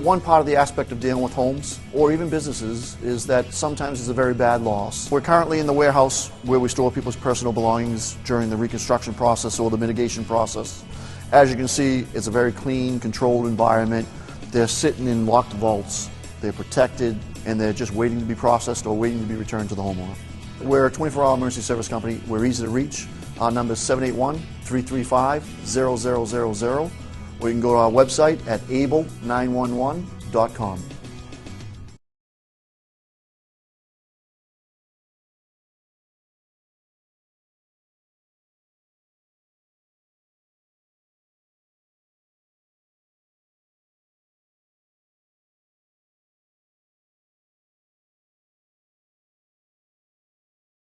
One part of the aspect of dealing with homes, or even businesses, is that sometimes it's a very bad loss. We're currently in the warehouse where we store people's personal belongings during the reconstruction process or the mitigation process. As you can see, it's a very clean, controlled environment. They're sitting in locked vaults, they're protected, and they're just waiting to be processed or waiting to be returned to the homeowner. We're a 24-hour emergency service company. We're easy to reach. Our number is 781-335-0000. Or you can go to our website at able911.com.